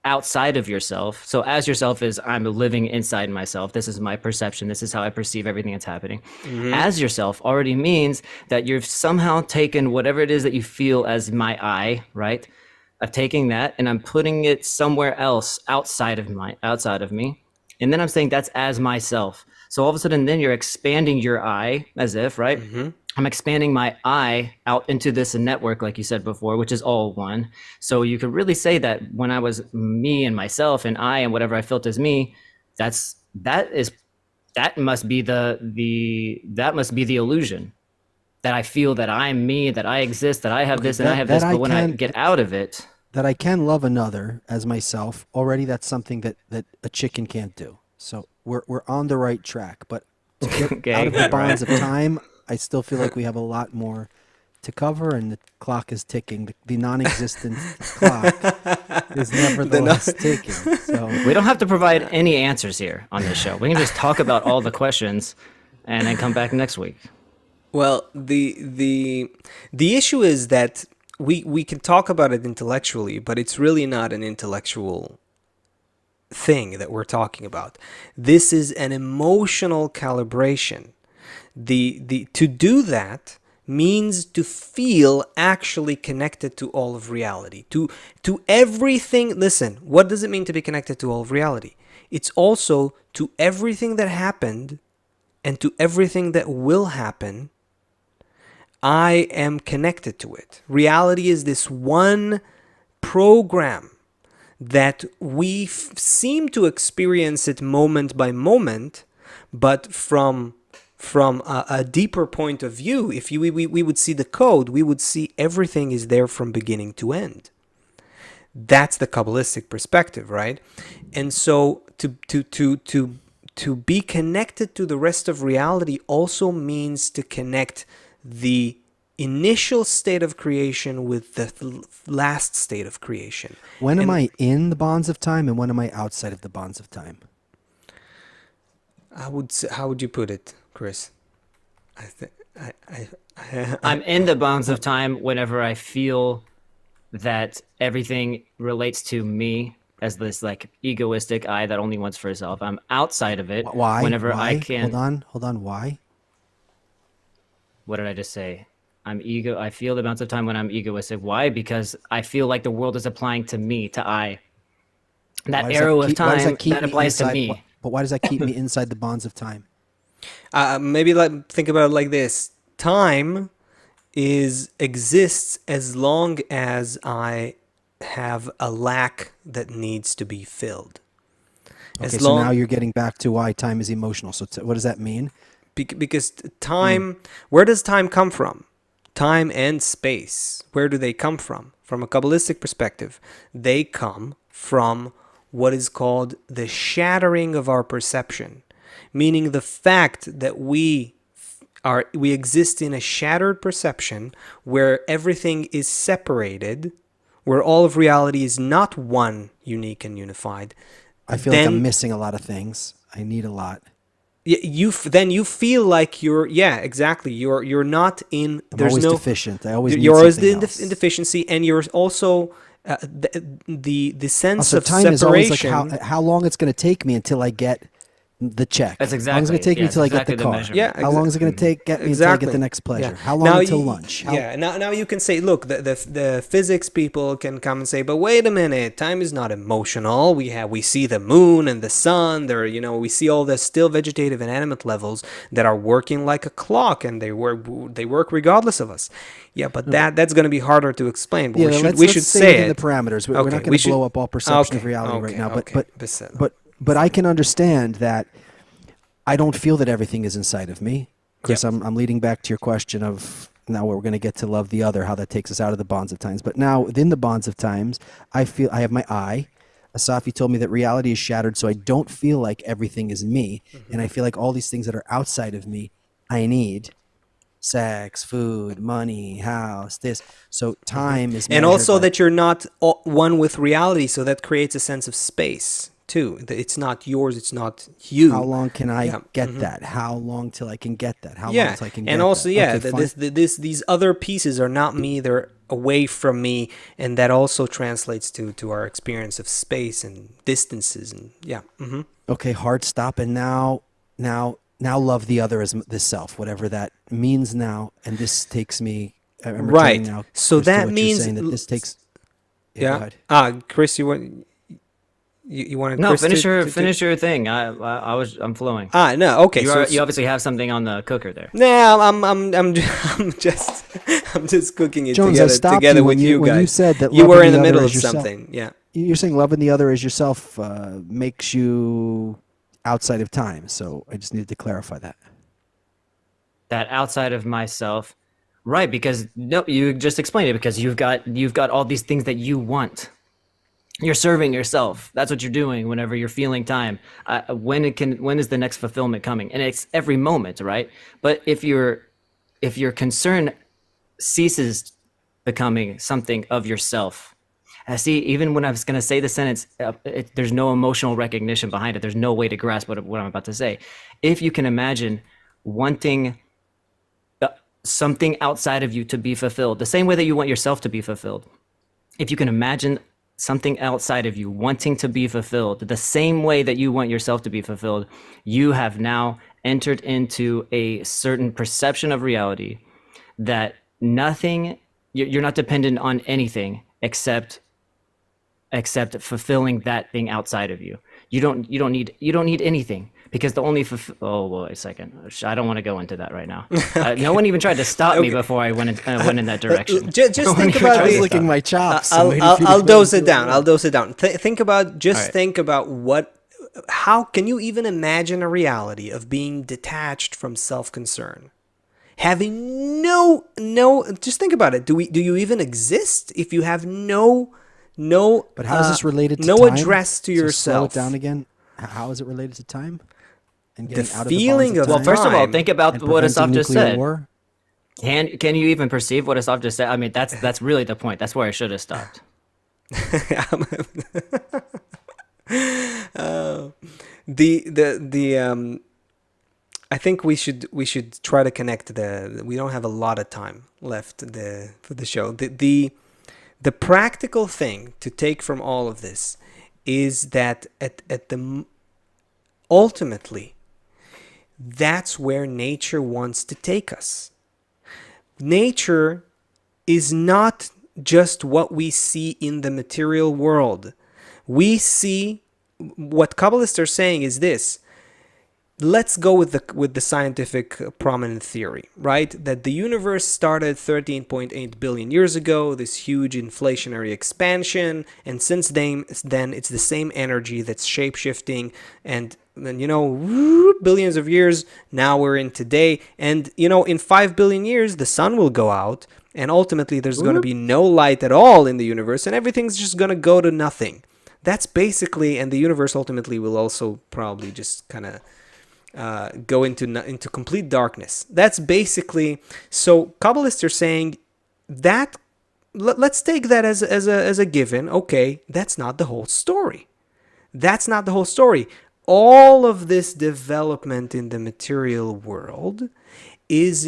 outside of yourself. So as yourself is, I'm living inside myself. This is my perception. This is how I perceive everything that's happening. As yourself already means that you've somehow taken whatever it is that you feel as my I, right? I'm taking that and I'm putting it somewhere else outside of me. And then I'm saying that's as myself. So all of a sudden then you're expanding your I as if, right? I'm expanding my I out into this network, like you said before, which is all one. So you could really say that when I was me and myself and I and whatever I felt as me, that must be the illusion. That I feel that I'm me, that I exist, that I have this and I have this. But when I get out of it, that I can love another as myself, already that's something that a chicken can't do. So we're on the right track. But to get out of the bonds of time, I still feel like we have a lot more to cover, and the clock is ticking. The non-existent clock is nevertheless ticking. So We don't have to provide any answers here on this show. We can just talk about all the questions and then come back next week. Well, the issue is that we can talk about it intellectually, but it's really not an intellectual thing that we're talking about. This is an emotional calibration. The to do that means to feel actually connected to all of reality, to everything. Listen, what does it mean to be connected to all of reality? It's also to everything that happened and to everything that will happen. I am connected to it. Reality is this one program that we seem to experience it moment by moment, but from a deeper point of view, if we would see the code, we would see everything is there from beginning to end. That's the Kabbalistic perspective, right? And so to be connected to the rest of reality also means to connect the initial state of creation with the last state of creation. when am I in the bonds of time, and when am I outside of the bonds of time? I would say, how would you put it, Chris? I'm in the bounds of time whenever I feel that everything relates to me as this like egoistic I that only wants for itself. I'm outside of it Why? whenever Why? I can. Hold on. Why? What did I just say? I feel the bounce of time when I'm egoistic. Why? Because I feel like the world is applying to me, to I. That arrow of time that applies to me. But why does that keep me inside the bonds of time? Maybe think about it like this: time exists as long as I have a lack that needs to be filled. Okay, so now you're getting back to why time is emotional. So what does that mean? Because time, where does time come from? Time and space, where do they come from? From a Kabbalistic perspective, they come from what is called the shattering of our perception, meaning the fact that we exist in a shattered perception where everything is separated, where all of reality is not one, unique and unified. I feel like I'm missing a lot of things. I need a lot. Then you feel like you're exactly you're not in. I'm always deficient. I always need you're always something in else. deficiency, and you're also the sense Also, of time is always separation. like how long it's going to take me until I get the check. That's How long is it going to take me until I get the exactly the car? measurement. How long is it going to get me until I get the next pleasure? How long until lunch? Now you can say, look, the physics people can come and say, but wait a minute, time is not emotional. We see the moon and the sun. We see all the still vegetative and animate levels that are working like a clock, and they work regardless of us. Yeah, but that's going to be harder to explain. But we should stay say within it. the parameters. We're not going to blow up all perception of reality right now. But I can understand that I don't feel that everything is inside of me. Chris, Yep. I'm leading back to your question of now we're going to get to love the other, how that takes us out of the bonds of times. But now within the bonds of times, I feel I have my I. Asafi told me that reality is shattered, so I don't feel like everything is me. Mm-hmm. And I feel like all these things that are outside of me, I need. Sex, food, money, house, this. So time is and also that you're not one with reality, so that creates a sense of space too. It's not yours, it's not you. How long can I get that? How long till I can get that? How long till I can get and also that? Okay, these other pieces are not me, they're away from me, and that also translates to our experience of space and distances and Okay, hard stop. And now love the other as the self, whatever that means now. And this takes me I'm right now, so Chris, that means that this takes Chris, you want No, Chris finish your thing. I'm flowing. No, okay. You obviously have something on the cooker there. No, I'm just cooking it Jones, together with you guys. When you said that you were in the other middle of as yourself, something. Yeah. You're saying loving the other as yourself makes you outside of time. So I just needed to clarify that. That outside of myself, right? Because you just explained it. Because you've got all these things that you want. You're serving yourself. That's what you're doing whenever you're feeling time. When is the next fulfillment coming? And it's every moment, right? But if you're if your concern ceases becoming something of yourself. I see, even when I was going to say the sentence, there's no emotional recognition behind it. There's no way to grasp what I'm about to say. If you can imagine wanting something outside of you to be fulfilled, the same way that you want yourself to be fulfilled, if you can imagine something outside of you wanting to be fulfilled the same way that you want yourself to be fulfilled, you have now entered into a certain perception of reality that nothing, you're not dependent on anything except fulfilling that thing outside of you. You don't need anything, because the only oh, wait a second, I don't want to go into that right now. No one even tried to stop me before I went in that direction. Just think about I was licking my chops. I'll dose it down. Think about how can you even imagine a reality of being detached from self-concern? Having just think about it. Do you even exist if you have But how is this related to no time? address to yourself? Slow it down again. How is it related to time? And The getting out feeling of the bonds of Well, first of all, time think about and what Asaf preventing just nuclear said. war? Can you even perceive what Asaf just said? I mean, that's really the point. That's where I should have stopped. I think we should try to connect we don't have a lot of time left for the show. The practical thing to take from all of this is that ultimately, that's where nature wants to take us. Nature is not just what we see in the material world. We see, what Kabbalists are saying is this. Let's go with the scientific prominent theory, right? That the universe started 13.8 billion years ago, this huge inflationary expansion, and since then it's the same energy that's shape-shifting, and billions of years, now we're in today, and in 5 billion years the sun will go out, and ultimately there's going to be no light at all in the universe, and everything's just going to go to nothing. That's basically, and the universe ultimately will also probably just kind of go into complete darkness. That's basically, so Kabbalists are saying that, let's take that as a given. Okay, that's not the whole story. That's not the whole story. All of this development in the material world is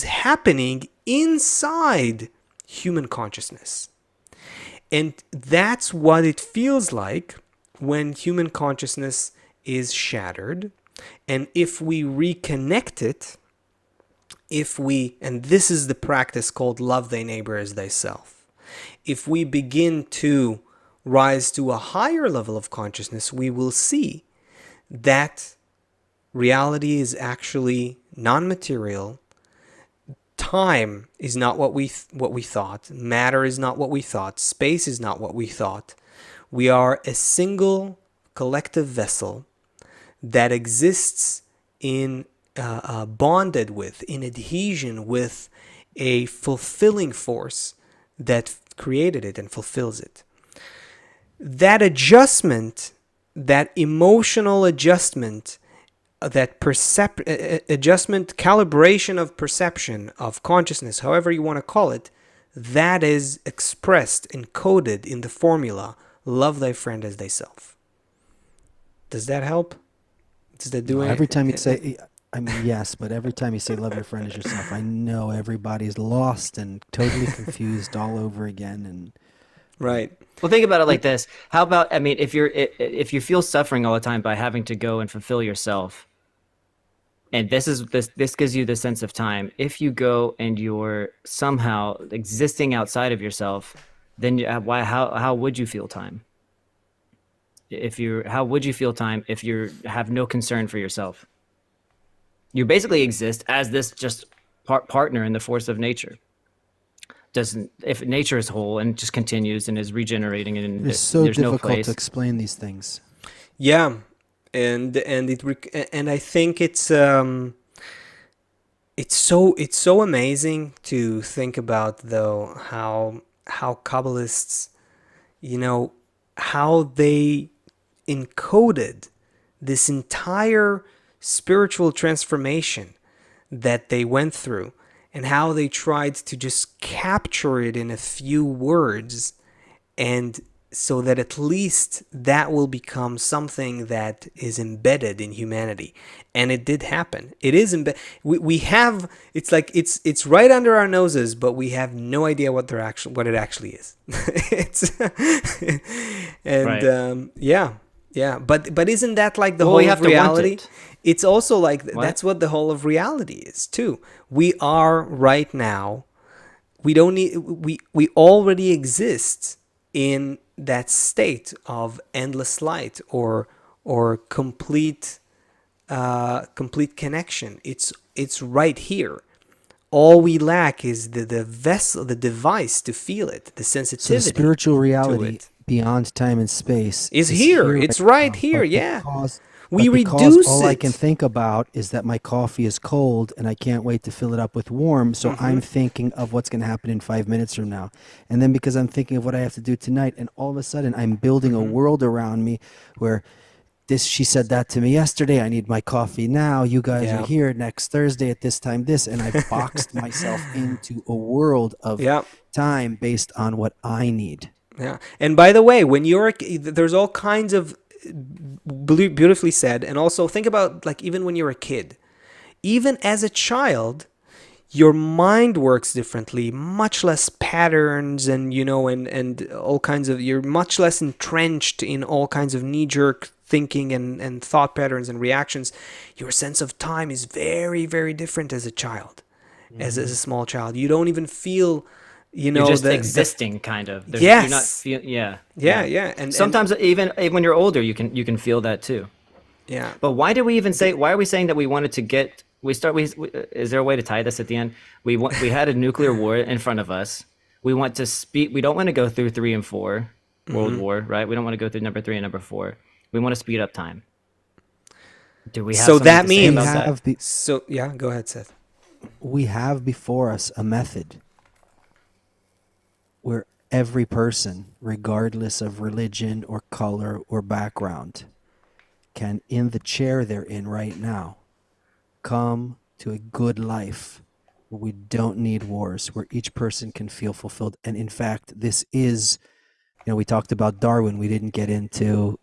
happening inside human consciousness. And that's what it feels like when human consciousness is shattered. And if we reconnect it, and this is the practice called love thy neighbor as thyself, if we begin to rise to a higher level of consciousness, we will see that reality is actually non-material. Time is not what we thought. Matter is not what we thought. Space is not what we thought. We are a single collective vessel that exists in bonded with, in adhesion with a fulfilling force that created it and fulfills it. That adjustment, that emotional adjustment, that adjustment, calibration of perception, of consciousness, however you want to call it, that is expressed, encoded in the formula, love thy friend as thyself. Does that help? Does that do it? Every time you say, I mean, yes, but every time you say love your friend as yourself, I know everybody's lost and totally confused all over again. And right. Well, think about it like this. How about, I mean, if you feel suffering all the time by having to go and fulfill yourself, and this gives you the sense of time. If you go and you're somehow existing outside of yourself, then how would you feel time? How would you feel time if you have no concern for yourself? You basically exist as this just partner in the force of nature. If nature is whole and just continues and is regenerating, and it's so there's no difficult place to explain these things. Yeah, and I think it's so amazing to think about, though, how Kabbalists, how they encoded this entire spiritual transformation that they went through and how they tried to just capture it in a few words, and so that at least that will become something that is embedded in humanity. And it did happen. It is embedded. We have, it's like it's right under our noses, but we have no idea what it actually is. It's and Right. yeah. But isn't that like the Well, whole you of have to want reality? it. It's also like What? that's what the whole of reality is too. We are right now. We don't need. We already exist in that state of endless light or complete connection. It's right here. All we lack is the vessel, the device to feel it, the So the sensitivity spiritual to reality it beyond time and space is is here. here It's right right now. here. Yeah, we But because reduce all I can it. think about is that my coffee is cold and I can't wait to fill it up with warm, so I'm thinking of what's going to happen in 5 minutes from now. And then because I'm thinking of what I have to do tonight, and all of a sudden I'm building a world around me where she said that to me yesterday. I need my coffee now. You guys are Yeah, here next Thursday at this time, this. And I've boxed myself into a world of yeah. time based on what I need. Yeah. And by the way, when there's all kinds of beautifully said. And also think about like even when you're a kid, even as a child, your mind works differently, much less patterns and, and all kinds of, you're much less entrenched in all kinds of knee-jerk thinking and thought patterns and reactions. Your sense of time is very, very different as a child, as a small child. You don't even feel, You're just the existing, kind of. You're not yes. feel. Yeah, Yeah, yeah. yeah. And Sometimes even when you're older, you can feel that too. yeah. But why do we even say? Why are we saying that we wanted to get? Is there a way to tie this at the end? We had a nuclear war in front of us. We want to speed. We don't want to go through 3 and 4 World War, right? We don't want to go through number 3 and number 4. We want to speed up time. Do we have So something that to say We means, about that? have be, so yeah, go ahead, Seth. we have before us a method where every person, regardless of religion or color or background, can, in the chair they're in right now, come to a good life where we don't need wars, where each person can feel fulfilled. And in fact, this is, we talked about Darwin. We didn't get into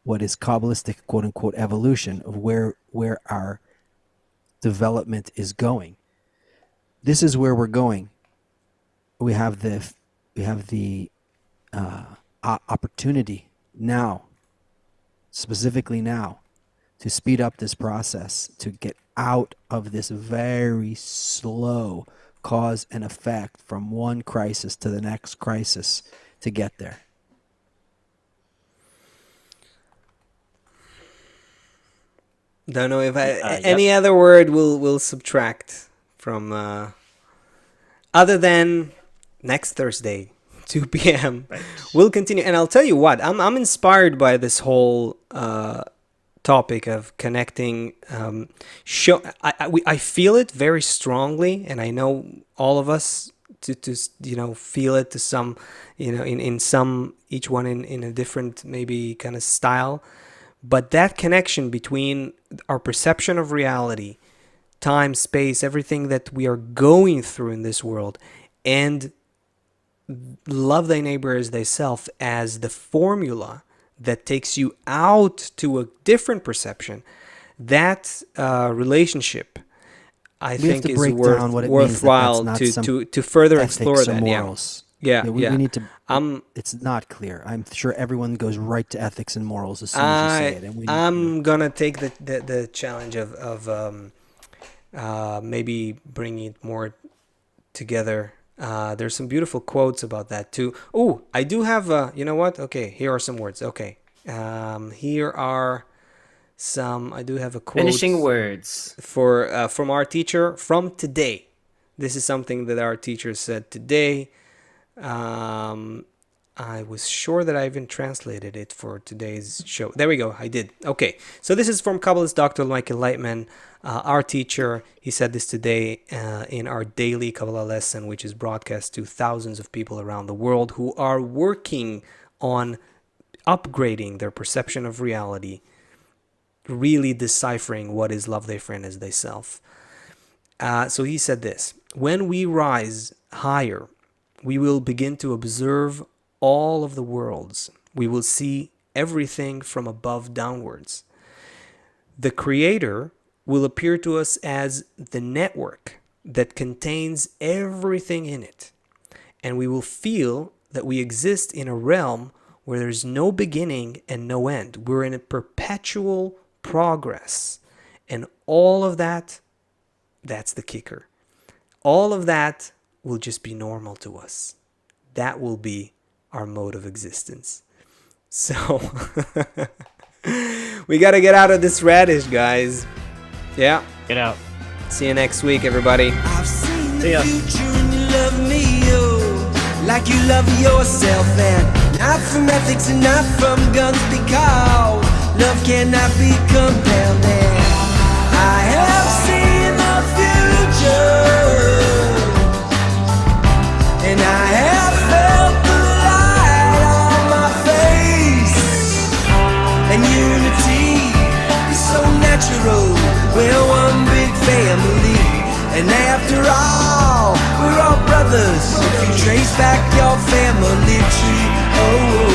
what is Kabbalistic, quote unquote, evolution of where our development is going. This is where we're going. We have the opportunity now, specifically now, to speed up this process, to get out of this very slow cause and effect from one crisis to the next crisis to get there. Don't know if Yep. any other word will subtract from other than next Thursday, 2 p.m. Right. We'll continue, and I'll tell you what, I'm inspired by this whole topic of connecting. I feel it very strongly, and I know all of us to feel it to some, in some, each one in a different maybe kind of style. But that connection between our perception of reality, time, space, everything that we are going through in this world, and love thy neighbor as thyself as the formula that takes you out to a different perception, that relationship, I We have think, to is break down what it means that worthwhile that's not some to further ethics explore or that. Yeah. morals. Yeah, we yeah. need to. I'm It's not clear. I'm sure everyone goes right to ethics and morals as soon as you say it, and we need to. I'm gonna take the challenge of maybe bringing it more together. There's some beautiful quotes about that too. Oh, I do have. You know what? Okay, here are some words. Okay, here are some. I do have a quote Finishing words. for from our teacher from today. This is something that our teacher said today. I was sure that I even translated it for today's show. There we go. I did. Okay. So this is from Kabbalist Dr. Michael Lightman, our teacher. He said this today in our daily Kabbalah lesson, which is broadcast to thousands of people around the world who are working on upgrading their perception of reality, really deciphering what is love thy friend as thyself. So he said this: when we rise higher, we will begin to observe all of the worlds. We will see everything from above downwards. The Creator will appear to us as the network that contains everything in it. And we will feel that we exist in a realm where there's no beginning and no end. We're in a perpetual progress. And all of that, that's the kicker. All of that will just be normal to us. That will be our mode of existence. So, we got to get out of this radish, guys. Yeah. Get out. See you next week, everybody. I've seen See ya. the future and you love me, oh, like you love yourself, and not from ethics and not from guns, because love cannot be compelled. And I have seen the future, and I have felt the light on my face, and unity is so natural. We're one big family, and after all, we're all brothers. If you trace back your family tree, oh.